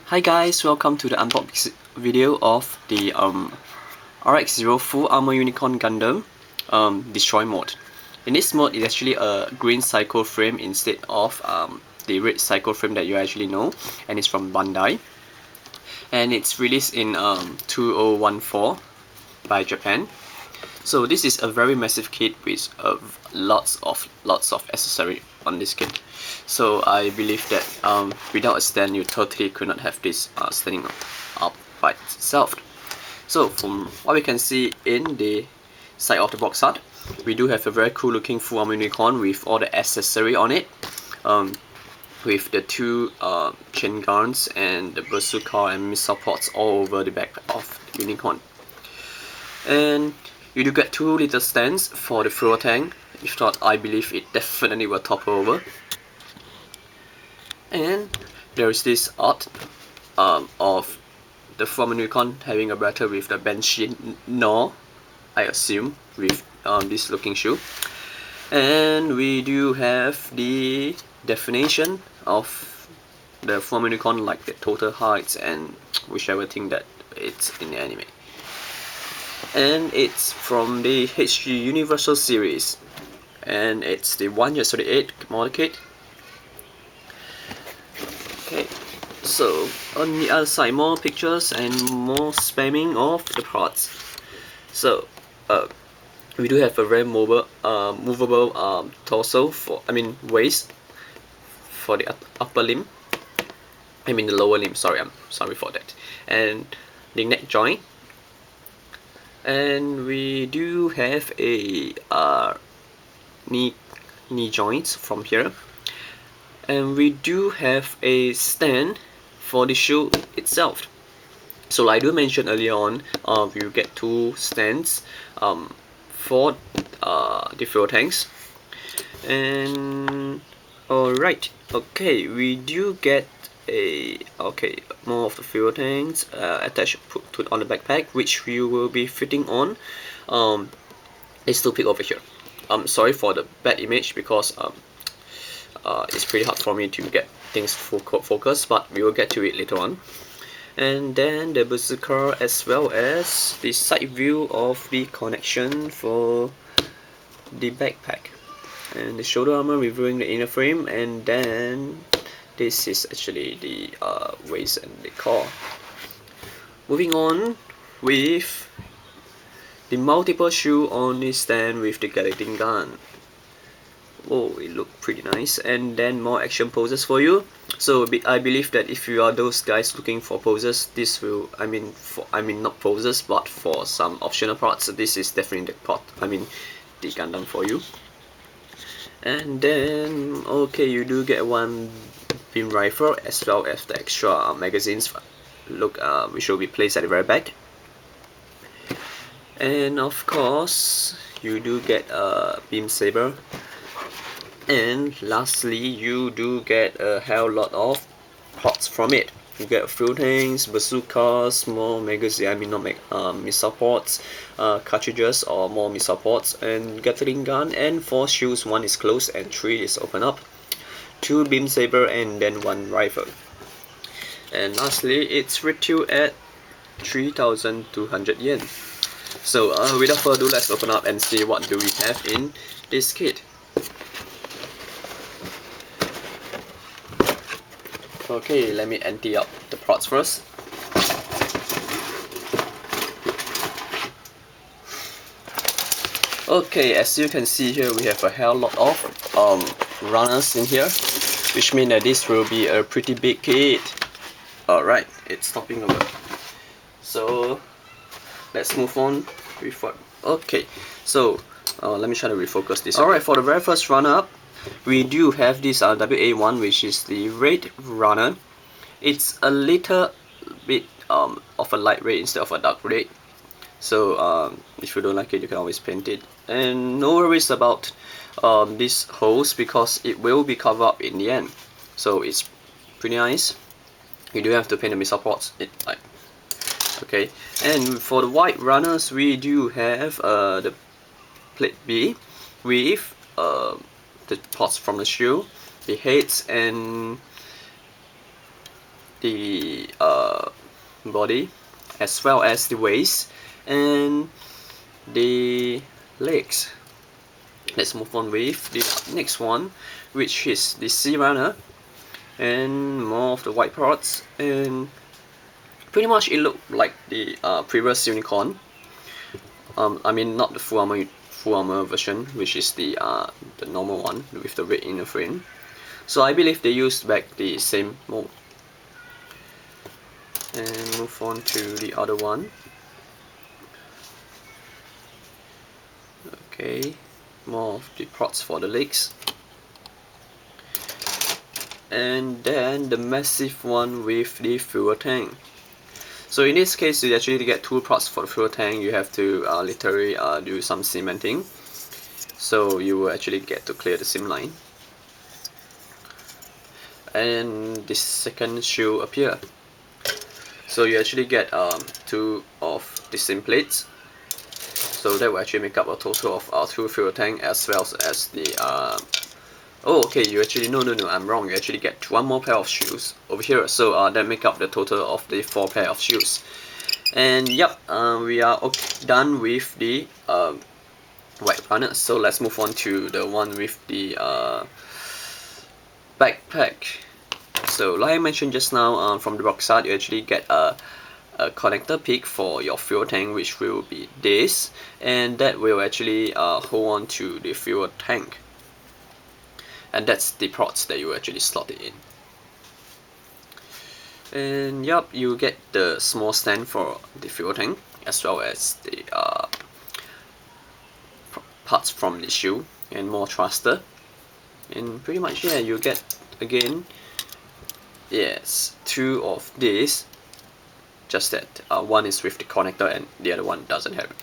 Hi guys, welcome to the unboxing video of the RX-0 Full Armor Unicorn Gundam Destroy mode. In this mode, it's actually a green cycle frame instead of the red cycle frame that you actually know, and it's from Bandai. And it's released in 2014 by Japan. So this is a very massive kit with lots of accessory on this kit. So I believe that without a stand, you totally could not have this standing up by itself. So from what we can see in the side of the box art, we do have a very cool looking full armor unicorn with all the accessory on it. With the two chain guns and the bazooka and missile ports all over the back of the unicorn. And you do get 2 little stands for the fuel tank. If not, I believe it definitely will topple over. And there is this art of the former Unicorn having a battle with the Banshee No, I assume, with this looking shoe. And we do have the definition of the former Unicorn, like the total heights and whichever thing that it's in the anime. And it's from the HG Universal series, and it's the 1/38 model kit. Okay, so on the other side, more pictures and more spamming of the parts. So we do have a very movable torso waist for the upper limb. I mean the lower limb. Sorry, I'm sorry for that. And the neck joint. And we do have a knee joints from here, and we do have a stand for the shoe itself. So like I do mention earlier on, we will get 2 stands for the fuel tanks. And alright, okay, we do get more of the fuel tanks attached put on the backpack, which we will be fitting on this little pig over here. Sorry for the bad image, because it's pretty hard for me to get things focus, but we will get to it later on. And then the bazooka, as well as the side view of the connection for the backpack, and the shoulder armor revealing the inner frame. And then this is actually the waist and the core. Moving on with the multiple shoe on the stand with the galleting gun. Oh, it looked pretty nice. And then more action poses for you. So I believe that if you are those guys looking for poses, this will, not poses, but for some optional parts, this is definitely the Gundam for you. And then, okay, you do get 1 beam rifle, as well as the extra magazines which will be placed at the very back. And of course, you do get a Beam Saber. And lastly, you do get a hell lot of parts from it. You get fuel tanks, bazookas, more magazine, missile ports, cartridges or more missile ports, and Gatling gun, and 4 shields. 1 is closed and 3 is open up. 2 Beam Saber, and then 1 rifle. And lastly, it's retailed at 3,200 yen. So without further ado, let's open up and see what do we have in this kit. Okay, let me empty out the parts first. Okay, as you can see here, we have a hell lot of runners in here, which means that this will be a pretty big kit. Alright, it's stopping over. So let's move on with what. Okay, so let me try to refocus this. Alright, for the very first runner-up, we do have this WA1, which is the red runner. It's a little bit of a light red instead of a dark red. So if you don't like it, you can always paint it. And no worries about these holes, because it will be covered up in the end. So it's pretty nice. You do have to paint the missile ports. Okay. And for the white runners, we do have the plate B with the parts from the shoe, the heads, and the body, as well as the waist and the legs. Let's move on with the next one, which is the Sea Runner, and more of the white parts, and pretty much it looked like the previous unicorn. I mean not the full armor version, which is the normal one with the red inner frame. So I believe they used back the same mold. And move on to the other one. Okay, more of the props for the legs. And then the massive one with the fuel tank. So in this case, you actually get two props for the fuel tank. You have to literally do some cementing. So you will actually get to clear the seam line. And the second shoe appear. So you actually get two of the seam plates. So that will actually make up a total of two fuel tank as well as the oh, okay, you actually, no, I'm wrong. You actually get one more pair of shoes over here. So that make up the total of the 4 pair of shoes. And yep, we are done with the white runner. So let's move on to the one with the backpack. So like I mentioned just now, from the box art, you actually get a connector pick for your fuel tank, which will be this, and that will actually hold on to the fuel tank. And that's the ports that you actually slot it in. And yup, you get the small stand for the fuel tank, as well as the parts from the shoe and more thruster. And pretty much, yeah, you get again, yes, 2 of these. Just that one is with the connector and the other one doesn't have it.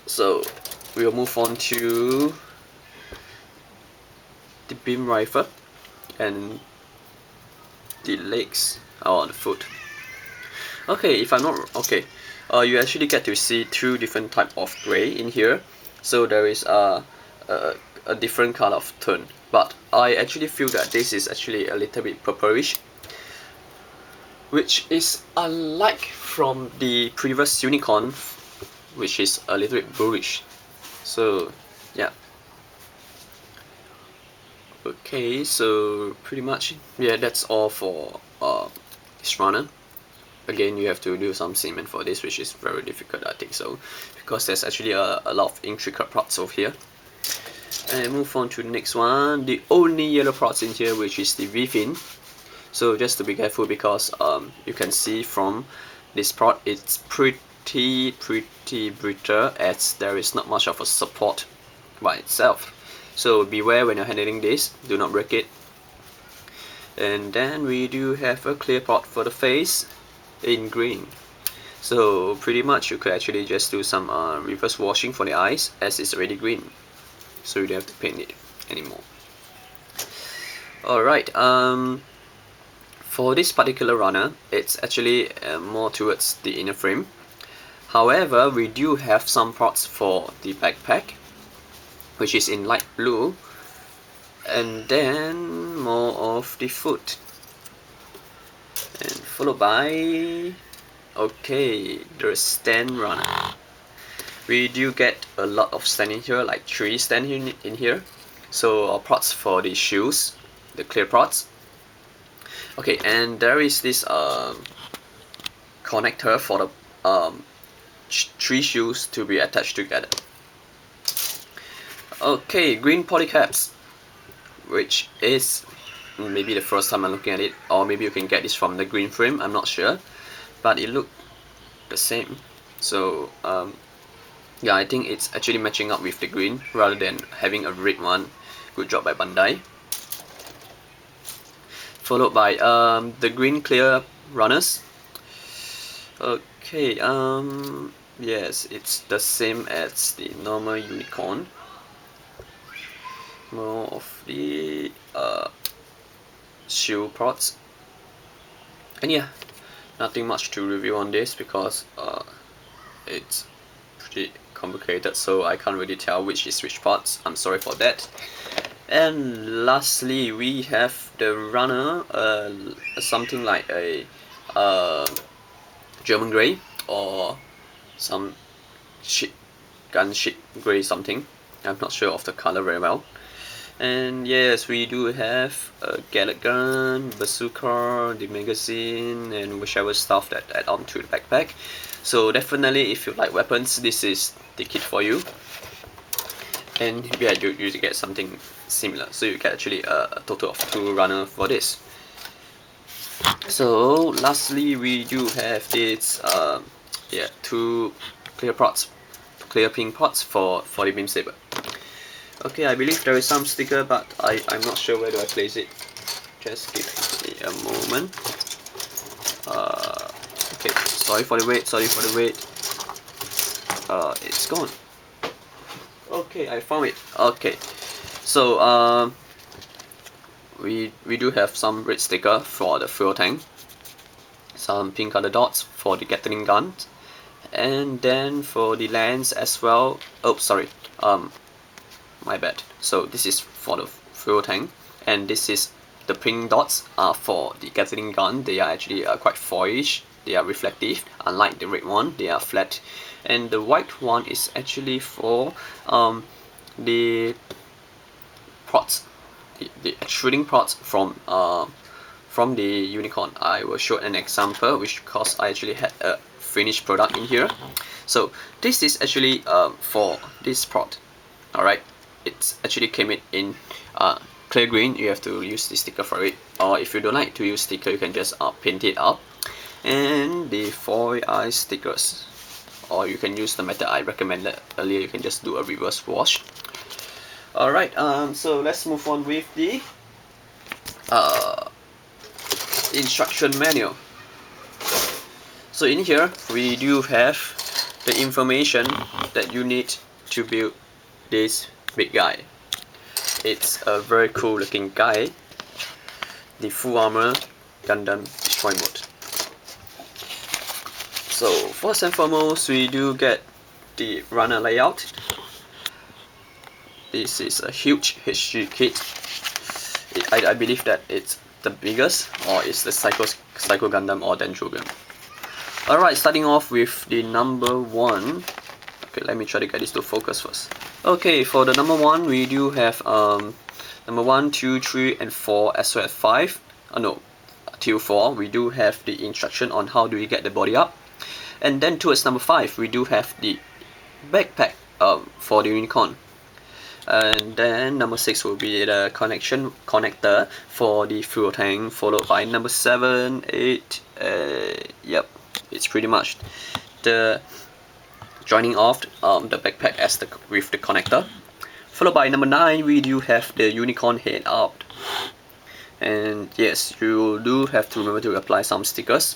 So we'll move on to the beam rifle and the legs or the foot. Okay, if I'm not okay, you actually get to see 2 different type of gray in here. So there is a different color of tone, but I actually feel that this is actually a little bit purplish, which is unlike from the previous unicorn, which is a little bit bluish. So yeah. Okay, so pretty much, yeah, that's all for this runner. Again, you have to do some cement for this, which is very difficult, I think so, because there's actually a lot of intricate parts over here. And move on to the next one, the only yellow parts in here, which is the V-fin. So just to be careful, because you can see from this part, it's pretty brittle, as there is not much of a support by itself. So beware when you're handling this, do not break it. And then we do have a clear part for the face in green. So pretty much you could actually just do some reverse washing for the eyes, as it's already green. So you don't have to paint it anymore. Alright, for this particular runner, it's actually more towards the inner frame. However, we do have some parts for the backpack, which is in light blue, and then more of the foot, and followed by, okay, the stand runner. We do get a lot of stand in here, like 3 stand in here. So parts for the shoes, the clear parts. Okay, and there is this connector for the 3 shoes to be attached together. Okay, green polycaps, which is maybe the first time I'm looking at it, or maybe you can get this from the green frame, I'm not sure, but it looked the same. So yeah, I think it's actually matching up with the green rather than having a red one. Good job by Bandai. Followed by the green clear runners. Okay, yes, it's the same as the normal unicorn. More of the shoe parts. And yeah, nothing much to review on this, because it's pretty complicated, so I can't really tell which is which parts. I'm sorry for that. And lastly, we have the runner, something like a uh, German grey or some gun ship grey something. I'm not sure of the color very well. And yes, we do have a Gatlet gun, bazooka, the magazine, and whichever stuff that add on to the backpack. So definitely, if you like weapons, this is the kit for you. And yeah, you get something similar. So you get actually a total of 2 runner for this. So lastly, we do have this 2 clear pink pots for the Beam Saber. Okay, I believe there is some sticker, but I'm not sure where do I place it. Just give me a moment. Okay, sorry for the wait. It's gone. Okay, I found it. Okay, so we do have some red sticker for the fuel tank, some pink color dots for the Gatling gun, and then for the lens as well. Oh, sorry. My bad. So this is for the fuel tank, and this is the pink dots are for the Gatling gun. They are actually quite foilish. They are reflective, unlike the red one. They are flat, and the white one is actually for the prods, the extruding prods from the unicorn. I will show an example, which because I actually had a finished product in here. So this is actually for this prod. Alright, it's actually came in clear green. You have to use the sticker for it, or if you don't like to use sticker, you can just paint it up. And the foil eye stickers, or you can use the method I recommended earlier. You can just do a reverse wash. Alright, so let's move on with the instruction manual. So in here we do have the information that you need to build this big guy. It's a very cool looking guy, the full armor Gundam Destroy mode. So first and foremost, we do get the runner layout. This is a huge HG kit. I believe that it's the biggest, or it's the Psycho Gundam or Dendrogram. Alright, starting off with the number 1. Okay, let me try to get this to focus first. Okay, for the number 1, we do have number 1, 2, 3, and 4, as well as 5. Till 4, we do have the instruction on how do we get the body up. And then towards number 5, we do have the backpack for the unicorn. And then number 6 will be the connector for the fuel tank, followed by number 7, 8, yep, it's pretty much the joining off the backpack with the connector. Followed by number 9, we do have the unicorn head out. And yes, you do have to remember to apply some stickers,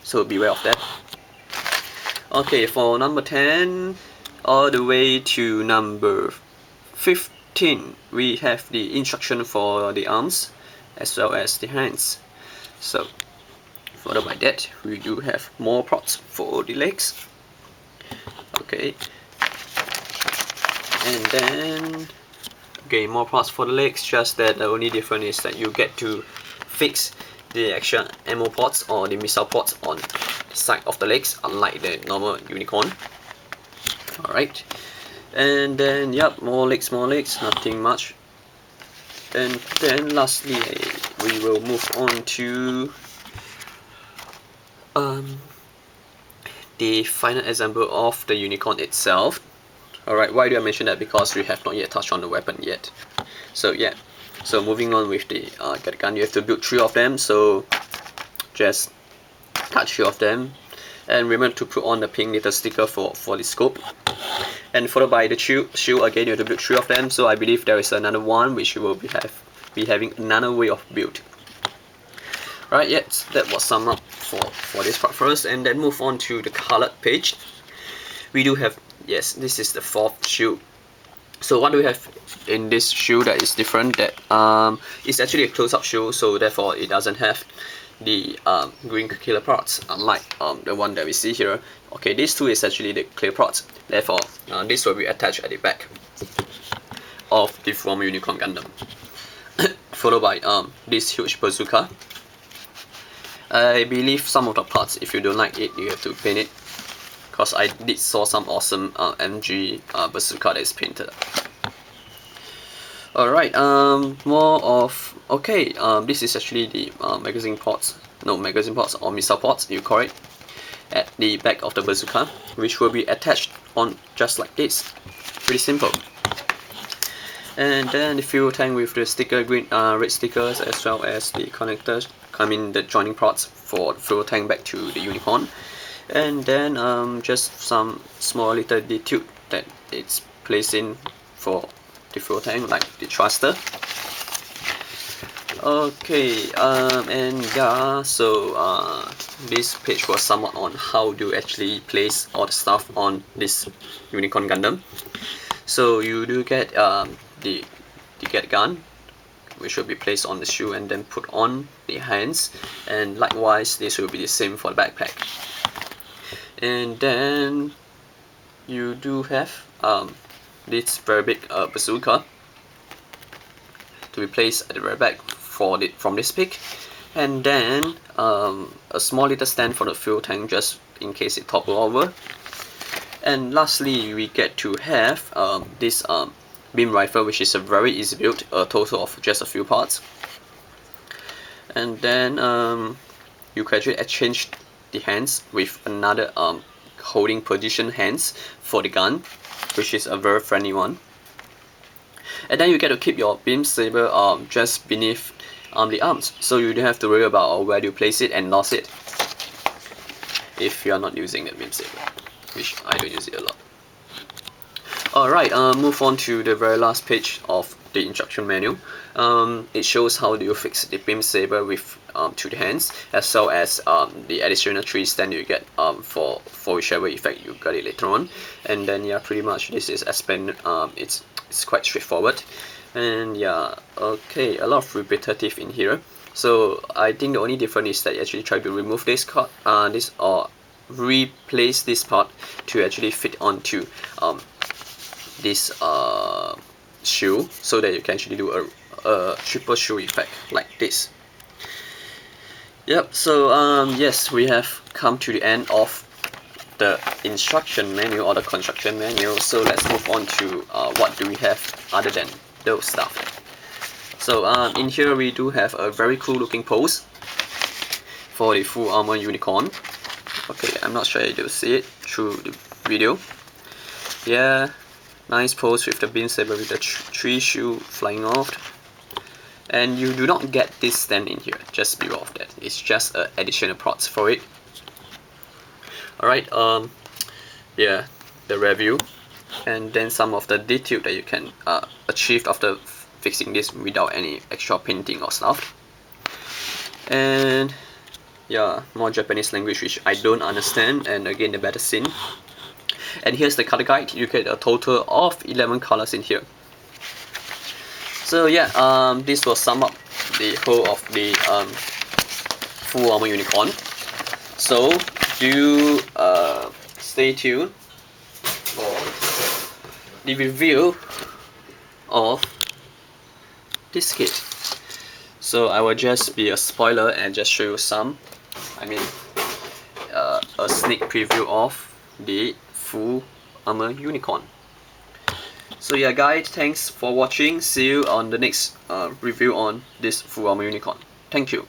so beware of that. Okay, for number 10 all the way to number 15, we have the instruction for the arms as well as the hands. So followed by that, we do have more props for the legs. Okay, and then okay, more parts for the legs, just that the only difference is that you get to fix the extra ammo ports or the missile ports on the side of the legs, unlike the normal unicorn. Alright, and then yep, more legs, nothing much. And then lastly, we will move on to the final example of the unicorn itself. Alright, why do I mention that? Because we have not yet touched on the weapon yet. So yeah, so moving on with the gun, you have to build 3 of them, so just cut 3 of them. And remember to put on the pink little sticker for the scope. And followed by the shield again, you have to build 3 of them, so I believe there is another one which will be having another way of build. Right, yes, that was sum up for this part first, and then move on to the colored page. We do have, yes, this is the 4th shield. So what do we have in this shield that is different? That it's actually a close-up shield, so therefore it doesn't have the green killer parts, unlike the one that we see here. Okay, these 2 is actually the clear parts, therefore this will be attached at the back. of the Full Armor Unicorn Gundam, followed by this huge bazooka. I believe some of the parts, if you don't like it, you have to paint it, because I did saw some awesome MG bazooka that is painted. Alright, more of, okay, this is actually the magazine ports or missile ports, you call it, at the back of the bazooka, which will be attached on just like this. Pretty simple. And then the fuel tank with the sticker, red stickers, as well as the connectors, the joining parts for the fuel tank back to the Unicorn. And then just some small little detail that it's placed in for the fuel tank, like the thruster. Okay, and yeah, so this page was somewhat on how to actually place all the stuff on this Unicorn Gundam. So you do get the get gun, which will be placed on the shoe and then put on the hands, and likewise this will be the same for the backpack. And then you do have this very big bazooka to be placed at the very back from this pic, and then a small little stand for the fuel tank just in case it topple over. And lastly, we get to have this beam rifle, which is a very easy build, a total of just a few parts. And then you can actually exchange the hands with another holding position hands for the gun, which is a very friendly one. And then you get to keep your Beam Saber just beneath the arms, so you don't have to worry about where you place it and lose it if you are not using the Beam Saber, which I don't use it a lot. Alright, move on to the very last page of the instruction manual. It shows how do you fix the Beam Saber with to the hands, as well as the additional 3 stand you get for whichever effect you got it later on. And then yeah, pretty much this is expanded. It's quite straightforward. And yeah, okay, a lot of repetitive in here. So I think the only difference is that you actually try to remove this card, or replace this part to actually fit onto this shoe, so that you can actually do a triple shoe effect like this. Yep, so yes, we have come to the end of the instruction manual or the construction manual. So let's move on to what do we have other than those stuff. So in here we do have a very cool looking pose for the Full Armor Unicorn. Okay, I'm not sure if you'll see it through the video. Yeah, nice pose with the Beam Saber with the 3 shoe flying off. And you do not get this stand in here, just beware of that. It's just additional parts for it. Alright, yeah, the review, and then some of the detail that you can achieve after fixing this without any extra painting or stuff. And yeah, more Japanese language which I don't understand, and again the better scene. And here's the color guide. You get a total of 11 colors in here. So yeah, this will sum up the whole of the Full Armor Unicorn. So do stay tuned for the review of this kit. So I will just be a spoiler and just show you some, a sneak preview of the Full Armor Unicorn. So yeah guys, thanks for watching. See you on the next review on this Full Armor Unicorn. Thank you.